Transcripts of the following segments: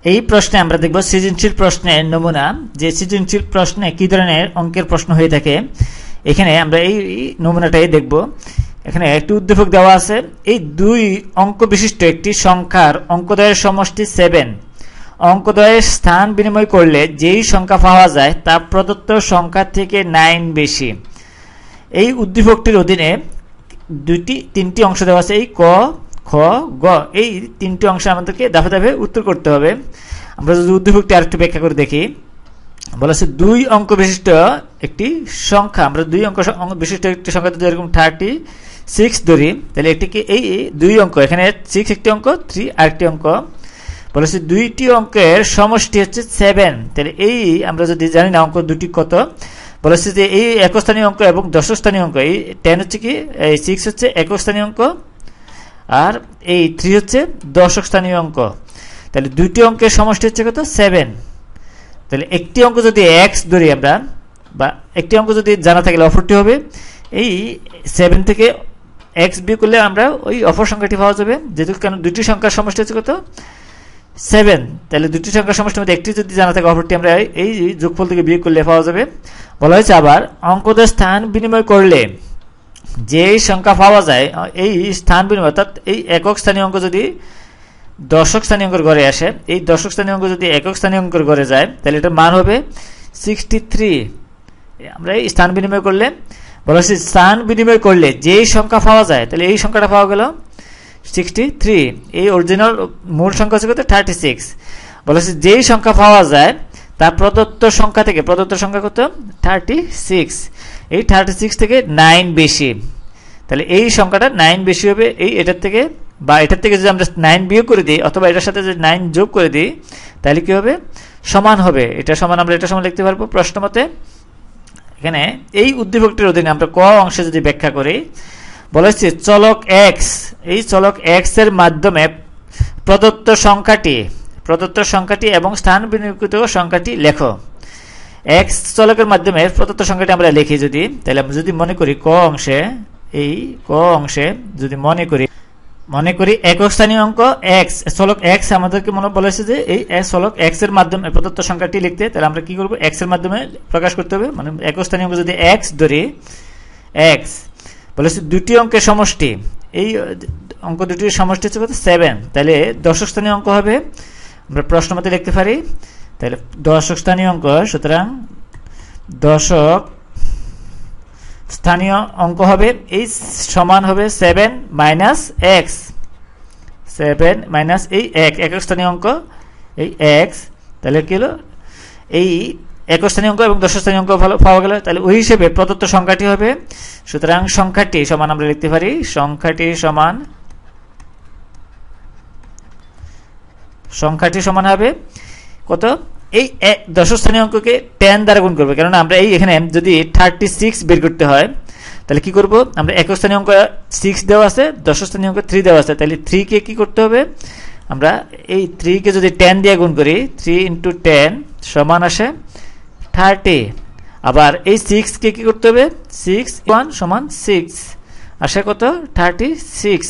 এই প্রশ্নে আমরা দেখব সৃজনশীল প্রশ্নের নমুনা, যে সৃজনশীল প্রশ্নে কি ধরনের অঙ্কের প্রশ্ন হয়ে থাকে। এখানে আমরা এই নমুনাটাই দেখব। এখানে একটি উদ্দীপক দেওয়া আছে, এই 2 অঙ্ক বিশিষ্ট একটি সংখ্যার অঙ্কদ্বয়ের সমষ্টি 7 অঙ্কদ্বয়ের স্থান বিনিময় করলে যেই সংখ্যা পাওয়া যায় তা প্রদত্ত সংখ্যা থেকে 9 বেশি। এই উদ্দীপকটির অধীনে 3টি অংশ দেওয়া আছে, এই ক, খ, গ, এই 3টি অংশে আমাদেরকে ধাপে ধাপে উত্তর করতে হবে। আমরা যদি উদ্দীপকটি আরেকটু ব্যাখ্যা করে দেখি, বলা আছে 2 অঙ্ক বিশিষ্ট একটি সংখ্যা। আমরা 2 অঙ্ক বিশিষ্ট একটি সংখ্যা যদি এরকম 36 ধরি, তাহলে এটিকে এই 2 অঙ্ক, এখানে 6 একটি অঙ্ক, 3 আরেকটি অঙ্ক, বলেছে 2টি অঙ্কের সমষ্টি হচ্ছে 7। তাহলে এই আমরা যদি জানি না অঙ্ক দুটি কত, বলেছে যে এই একক স্থানীয় অঙ্ক এবং দশক স্থানীয় অঙ্ক, এই 10 হচ্ছে কি, এই 6 হচ্ছে একক স্থানীয় অঙ্ক আর এই 3 হচ্ছে দশক স্থানীয় অঙ্ক। তাহলে 2টি অঙ্কের সমষ্টি হচ্ছে কত, 7। তাহলে একটি অঙ্ক যদি x ধরি আমরা, বা একটি অঙ্ক যদি জানা থাকলে অপরটি হবে এই 7 থেকে x বিয়োগ করলে আমরা ওই অপর সংখ্যাটি পাওয়া যাবে, যেহেতু কারণ 2টি সংখ্যার সমষ্টি হচ্ছে কত, 7। তাহলে 2টি সংখ্যার সমষ্টির মধ্যে একটি যদি জানা থাকে অপরটি আমরা এই যোগফল থেকে বিয়োগ করলে পাওয়া যাবে। বলা হয়েছে আবার অঙ্কদ্বয় স্থান বিনিময় করলে যে সংখ্যা পাওয়া যায়, এই স্থান বিনিময় অর্থাৎ এই একক স্থানীয় অঙ্ক যদি দশক স্থানীয় অঙ্কের ঘরে আসে, এই দশক স্থানীয় অঙ্ক যদি একক স্থানীয় অঙ্কের ঘরে যায়, তাহলে এটার মান হবে 63। আমরা এই স্থান বিনিময় করলে, বলা হচ্ছে স্থান বিনিময় করলে যেই সংখ্যা পাওয়া যায়, তাহলে এই সংখ্যাটা পাওয়া গেল 63। এই অরিজিনাল মূল সংখ্যা হচ্ছে কত, 36। বলা হচ্ছে যেই সংখ্যা পাওয়া যায় তা প্রদত্ত সংখ্যা থেকে, প্রদত্ত সংখ্যা কত, 36। এই 36 থেকে 9 বেশি। তাহলে এই সংখ্যাটা 9 বেশি হবে এই এটার থেকে, বা এটার থেকে যদি আমরা 9 বিয়োগ করে দিই অথবা এটার সাথে যদি 9 যোগ করে দিই, তাহলে কি হবে, সমান হবে। এটা সমান, আমরা এটা সমান লিখতে পারবো প্রশ্ন মতে। এখানে এই উদ্দীপকটির অধীনে আমরা ক অংশে যদি ব্যাখ্যা করি, বলা হচ্ছে চলক x, এই চলক x এর মাধ্যমে প্রদত্ত সংখ্যাটি এবং স্থান বিনির্মিত সংখ্যাটি লেখো। x চলকের মাধ্যমে প্রদত্ত সংখ্যাটি আমরা লিখি যদি, তাহলে আমরা যদি মনে করি ক অংশে, এই ক অংশে যদি মনে করি একক স্থানীয় অঙ্ক x, চলক x আমাদেরকে বলা হয়েছে যে এই চলক x এর মাধ্যমে প্রদত্ত সংখ্যাটি লিখতে, তাহলে আমরা কি করব, x এর মাধ্যমে প্রকাশ করতে হবে। মানে একক স্থানীয় অঙ্ক যদি x ধরি, x বলেছে 2টি অঙ্কের সমষ্টি, এই অঙ্ক দুটির সমষ্টি হচ্ছে কত, 7। তাহলে দশক স্থানীয় অঙ্ক হবে, আমরা প্রশ্ন মতে লিখতে পারি। তাহলে দশক স্থানীয় অঙ্ক, সুতরাং দশক স্থানীয় অঙ্ক হবে এই সমান হবে 7 মাইনাস x, 7 মাইনাস এই একক স্থানীয় অঙ্ক, এই x। তাহলে কি হলো, এই একক স্থানীয় অঙ্ক এবং দশক স্থানীয় অঙ্ক পাওয়া গেল। তাহলে ওই হিসেবে প্রদত্ত সংখ্যাটি হবে, সুতরাং সংখ্যাটি সমান আমরা লিখতে পারি, সংখ্যাটি সমান হবে কত, এই দশক স্থানীয় অঙ্ককে 10 দ্বারা গুণ করবে, কারণ আমরা এই এখানে যদি 36 বের করতে হয়, তাহলে কি করব, আমরা একক স্থানীয় অঙ্ক 6 দেওয়া আছে, দশক স্থানীয় অঙ্ক 3 দেওয়া আছে, তাহলে 3 কে কি করতে হবে, আমরা এই 3 কে যদি 10 দিয়ে গুণ করি, 3 × 10 সমান আসে 30। আবার এই 6 কে কি করতে হবে, 6 1 সমান 6 আসে কত, 36।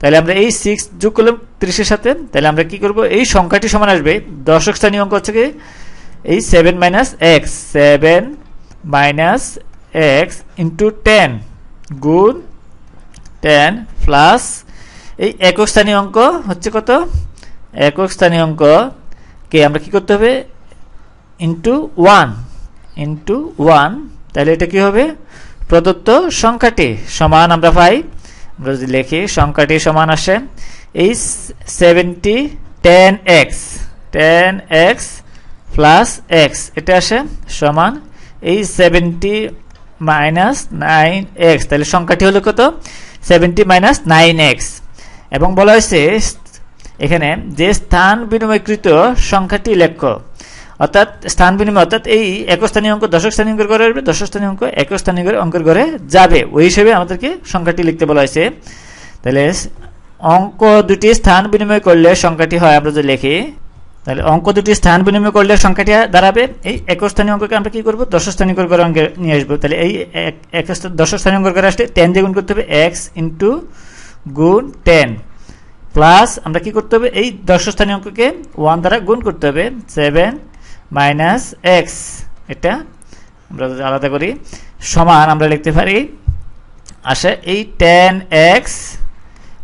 তাহলে আমরা এই 6 যোগ করলাম 30 এর সাথে, তাহলে আমরা কি করব, এই সংখ্যাটি সমান আসবে, দশক স্থানীয় অঙ্ক হচ্ছে কি এই 7 minus x, 7 minus x into 10 গুণ 10 প্লাস এই একক স্থানীয় অঙ্ক হচ্ছে কত, একক স্থানীয় অঙ্ক কে আমরা কি করতে হবে, ইন্টু 1, তাহলে এটা কি হবে, প্রদত্ত সংখ্যাটি সমান আমরা পাই, আমরা যদি লিখি সংখ্যাটি সমান আসে এই 10x প্লাস x, এটা আসে সমান এই 70 মাইনাস 9x। তাহলে সংখ্যাটি হলো কত, 70 মাইনাস 9x। এবং বলা হয়েছে এখানে যে স্থান বিনিময়কৃত সংখ্যাটি লেখো, অর্থাৎ স্থান বিনিময়, অর্থাৎ এই একক স্থানীয় অঙ্ক দশক স্থানীয় অঙ্কের ঘরে আসবে, দশক স্থানীয় অঙ্ক একক স্থানীয় অঙ্কের ঘরে যাবে, ওই হিসেবে আমাদেরকে সংখ্যাটি লিখতে বলা হয়েছে। তাহলে অঙ্ক দুটি স্থান বিনিময় করলে সংখ্যাটি হয়, আমরা যদি লিখি, তাহলে অঙ্ক দুটি স্থান বিনিময় করলে সংখ্যাটি দাঁড়াবে, এই একক স্থানীয় অঙ্ককে আমরা কি করব, দশক স্থানীয় অঙ্কের অঙ্কে নিয়ে আসবো। তাহলে এই দশক স্থানীয় অঙ্কের ঘরে আসলে 10 দিয়ে গুণ করতে হবে, x ইন্টু গুণ 10 প্লাস আমরা কি করতে হবে, এই দশস্থানীয় অঙ্ককে 1 দ্বারা গুণ করতে হবে, 7 মাইনাস এক্স, এটা আমরা যদি আলাদা করি সমান আমরা লিখতে পারি আসে এই 10x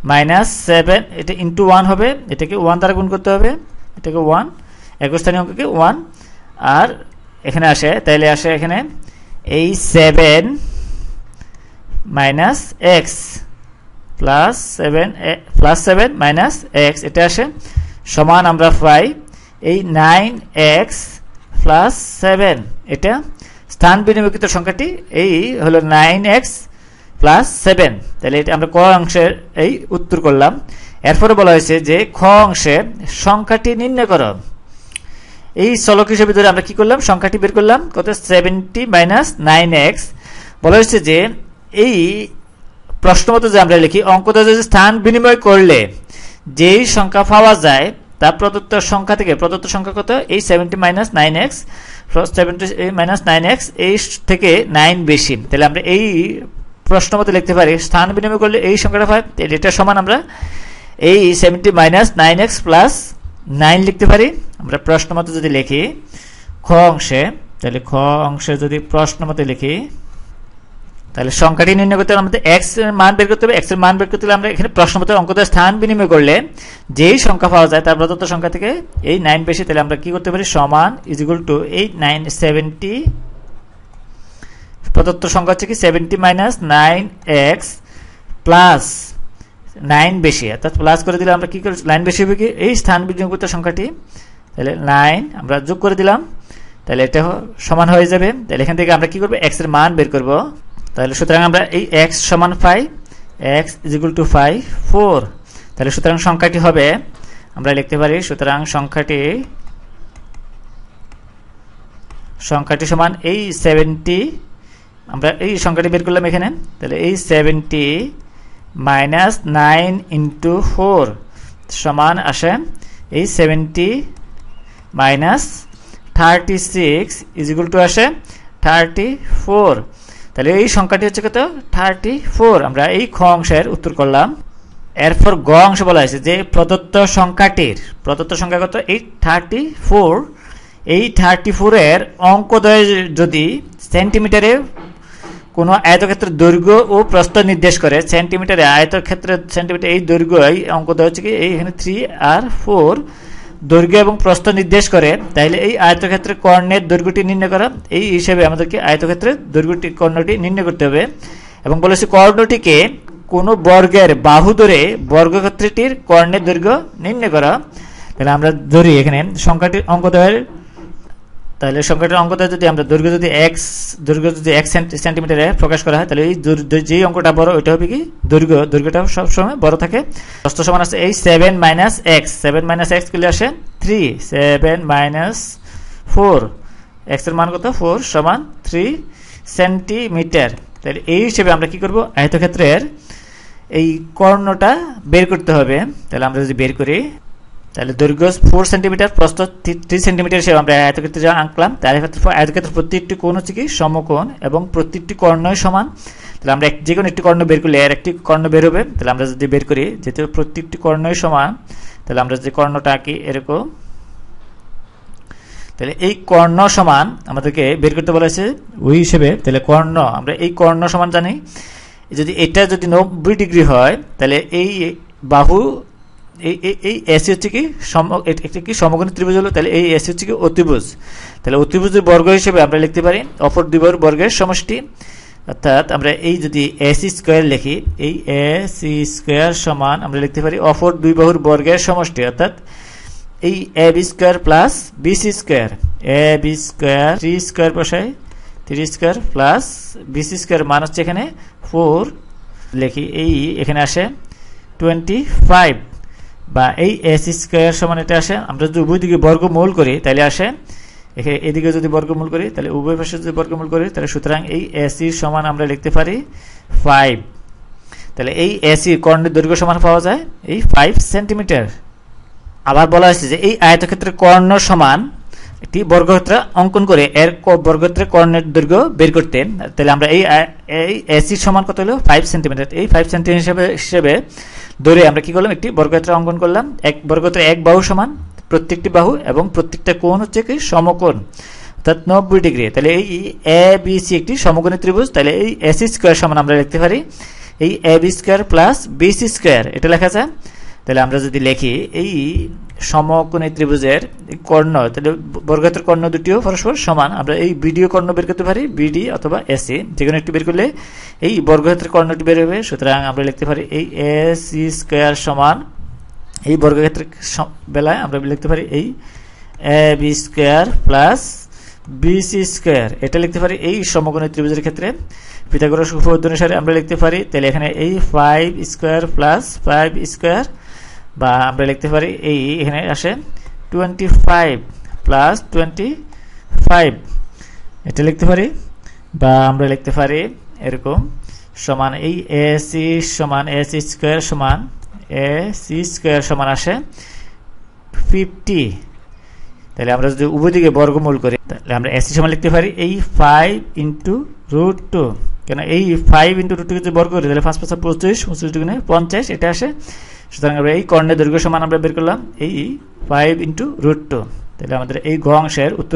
মাইনাস 7, এটা ইন্টু 1 হবে, এটাকে 1 দ্বারা গুণ করতে হবে, এটাকে 1, একস্থানীয় অঙ্ককে 1, আর এখানে আসে তাইলে আসে এখানে এই 7 minus x plus 7 minus x, এটা আসে সমান আমরা পাই এই 9x প্লাস 7, এটা স্থান বিনিময়কৃত সংখ্যাটি এই হলো 9x প্লাস 7। তাহলে এটা আমরা ক অংশের এই উত্তর করলাম। এরপরে বলা হয়েছে যে খ অংশে সংখ্যাটি নির্ণয় করো। এই চলক হিসেবে ধরে আমরা কি করলাম, সংখ্যাটি বের করলাম কত, 70 মাইনাস 9x। বলা হয়েছে যে এই প্রশ্ন মতো যে আমরা লিখি অঙ্কটা যদি স্থান বিনিময় করলে যেই সংখ্যা পাওয়া যায় তা প্রদত্ত সংখ্যা থেকে, প্রদত্ত সংখ্যা কত, এই 70 মাইনাস 9x, 70 মাইনাস 9x, এই থেকে 9 বেশি। তাহলে আমরা এই প্রশ্ন মতো লিখতে পারি স্থান বিনিময় করলে এই সংখ্যাটা পাই, এটা সমান আমরা এই 70 মাইনাস 9x প্লাস 9 লিখতে পারি। আমরা প্রশ্ন মতো যদি লিখি খ অংশে, তাহলে খ অংশে যদি প্রশ্ন মতো লিখি তাহলে সংখ্যাটি নির্ণয় করতে হলে আমাদের এক্স এর মান বের করতে হবে। এক্স এর মান বের করতে হলে আমরা এখানে প্রশ্ন মতো অঙ্কটা স্থান বিনিময় করলে যেই সংখ্যা পাওয়া যায় তার প্রদত্ত সংখ্যা থেকে এই 9 বেশি, তাহলে আমরা কি করতে পারি, সমান ইজ ইকুয়াল টু এই 970, প্রদত্ত সংখ্যা হচ্ছে কি 70 মাইনাস 9x প্লাস 9 বেশি, অর্থাৎ প্লাস করে দিলে আমরা কি করি, 9 বেশি হবে কি এই স্থান বিনিময়কৃত সংখ্যাটি, তাহলে 9 আমরা যোগ করে দিলাম, তাহলে এটা সমান হয়ে যাবে। তাহলে এখান থেকে আমরা কি করব, x এর মান বের করব। তাহলে সুতরাং আমরা এই x সমান 5, x ইজ ইকুয়াল টু 5 4। তাহলে সুতরাং সংখ্যাটি হবে, আমরা লিখতে পারি সুতরাং সংখ্যাটি সমান এই 70, আমরা এই সংখ্যাটি বের করলাম এখানে, তাহলে এই 70 মাইনাস 9 ইন্টু 4 সমান আসে এই 70 মাইনাস 36 ইজ ইকুয়াল টু আসে 34। তাহলে এই সংখ্যাটি হচ্ছে কত, 34। আমরা এই খ অংশের উত্তর করলাম। এরপর গ অংশ বলা হয়েছে যে প্রদত্ত সংখ্যাটির, প্রদত্ত সংখ্যা কত, এই 34, এই 34 এর অঙ্কদ্বয় যদি সেন্টিমিটারে কোনো আয়তক্ষেত্রের দৈর্ঘ্য ও প্রস্থ নির্দেশ করে, সেন্টিমিটারে আয়তক্ষেত্রের সেন্টিমিটার এই দৈর্ঘ্য, এই অঙ্কদ্বয় হচ্ছে কি এই এখানে 3 আর 4 দৈর্ঘ্য এবং প্রস্থ নির্দেশ করে, তাহলে এই আয়তক্ষেত্রের কর্ণের দৈর্ঘ্যটি নির্ণয় করা, এই হিসেবে আমাদেরকে আয়তক্ষেত্রের দৈর্ঘ্যটি কর্ণটি নির্ণয় করতে হবে। এবং বলেছে কর্ণটিকে কোনো বর্গের বাহু ধরে বর্গক্ষেত্রটির কর্ণের দৈর্ঘ্য নির্ণয় করা। তাহলে আমরা ধরি এখানে সংখ্যাটির অঙ্কদ্বয়ের, তাহলে সংখ্যাটির অঙ্কদ্বয় যদি আমরা দৈর্ঘ্য যদি x সেন্টিমিটারে প্রকাশ করা হয়, তাহলে এই যেই অঙ্কটা বড় ওইটা হবে কি দৈর্ঘ্যটা সবসময় বড় থাকে। প্রস্থ সমান আছে এই 7 মাইনাস এক্স, 7 মাইনাস এক্স করলে আসে 3, 7 মাইনাস 4, এক্স এর মান কত 4 সমান 3 সেন্টিমিটার। তাহলে এই হিসেবে আমরা কি করব, আয়তক্ষেত্রের এই কর্ণটা বের করতে হবে। তাহলে আমরা যদি বের করি, তাহলে দৈর্ঘ্য 4 সেন্টিমিটার, প্রস্থ 3 সেন্টিমিটার হিসেবে আমরা আয়তক্ষেত্রে যা আঁকলাম। তার ক্ষেত্রে আয়তক্ষেত্রের প্রত্যেকটি কোণ হচ্ছে কি সমকোণ এবং প্রত্যেকটি কর্ণই সমান। তাহলে আমরা যে কোনো একটি কর্ণ বের করলে এর একটি কর্ণ বের হবে। তাহলে আমরা যদি বের করি, যেহেতু প্রত্যেকটি কর্ণই সমান, তাহলে আমরা যদি কর্ণটা আঁকি এরকম, তাহলে এই কর্ণ সমান আমাদেরকে বের করতে বলা হয়েছে ওই হিসেবে। তাহলে কর্ণ, আমরা এই কর্ণ সমান জানি, যদি এটা যদি 90 ডিগ্রি হয় তাহলে এই বাহু এই এসি হচ্ছে কি একটা কি সমকোণী ত্রিভুজ হলো, তাহলে এই এসি হচ্ছে কি অতিভুজ। তাহলে অতিভুজের বর্গ হিসেবে আমরা লিখতে পারি অপর দুই বাহুর বর্গের সমষ্টি, অর্থাৎ আমরা এই যদি এসি স্কয়ার লিখি, এই এসি স্কয়ার সমান আমরা লিখতে পারি অপর দুই বাহুর বর্গের সমষ্টি, অর্থাৎ এই A B square plus BC square, A B square 3 square বসাই 3 স্কয়ার প্লাস বিসি স্কয়ার মান হচ্ছে এখানে 4 লিখি, এই এখানে আসে 25, বা এই এসি স্কয়ার সমান এটা আসে, আমরা যদি উভয় দিকে বর্গমূল করি তাহলে আসে এখানে, এদিকে যদি বর্গমূল করি তাহলে উভয় পাশে যদি বর্গমূল করি তাহলে সুতরাং এই এসি সমান আমরা লিখতে পারি 5। তাহলে এই এসি কর্ণের দৈর্ঘ্য সমান পাওয়া যায় এই 5 সেন্টিমিটার। আবার বলা হয়েছে যে এই আয়তক্ষেত্রের কর্ণ সমান একটি বর্গক্ষেত্র অঙ্কন করে এর বর্গক্ষেত্রের কর্ণের দৈর্ঘ্য বের করতে, তাহলে আমরা এই এসি সমান কত হলো 5 সেন্টিমিটার, এই 5 সেন্টিমিটার হিসেবে ধরে আমরা কি করলাম, একটি বর্গক্ষেত্র অঙ্কন করলাম। এক বর্গক্ষেত্র এক বাহু সমান প্রত্যেকটি বাহু এবং প্রত্যেকটা কোণ হচ্ছে কি সমকোণ, অর্থাৎ 90 ডিগ্রি। তাহলে এই এ বি সি একটি সমকোণী ত্রিভুজ। তাহলে এই এসি স্কোয়ার সমান আমরা লিখতে পারি এই A B square plus BC square, এটা লেখা যায়। তাহলে আমরা যদি লিখি এই সমকোণী ত্রিভুজের কর্ণ, তাহলে বর্গক্ষেত্রের কর্ণ দুটিও পরস্পর সমান, আমরা এই বিডিও কর্ণ বের করতে পারি, বিডি অথবা এসি যে কোনো একটি বের করলে এই বর্গক্ষেত্রের কর্ণটি বের হবে। সুতরাং আমরা লিখতে পারি এই এ সি স্কোয়ার সমান এই বর্গক্ষেত্রের বেলায় আমরা লিখতে পারি এই A B square plus BC square, এটা লিখতে পারি এই সমকোণী ত্রিভুজের ক্ষেত্রে পিথাগোরাস উপপাদ্য অনুসারে আমরা লিখতে পারি। তাহলে এখানে এই 5 স্কোয়ার প্লাস 5 স্কোয়ার, বা আমরা লিখতে পারি এই এখানে আসে 25 প্লাস 25, এটা লিখতে পারি। বা আমরা লিখতে পারি এরকম সমান এই এসি সমান এসি স্কোয়ার সমান এসি স্কোয়ার সমান আসে 50। তাহলে আমরা যদি উভয় দিকে বর্গমূল করি তাহলে আমরা এসি সমান লিখতে পারি এই 5 ইন্টু রুট 2, কেন এই 5 ইন্টু রুট 2 যদি বর্গ করি তাহলে 5 5 25, 25 দুগুণে 50, এটা আসে। সুতরাং আমরা এই কর্ণের দৈর্ঘ্য সমান আমরা বের করলাম এই 5 ইন্টু রুট 2। তাহলে আমাদের এই গ অংশের উত্তর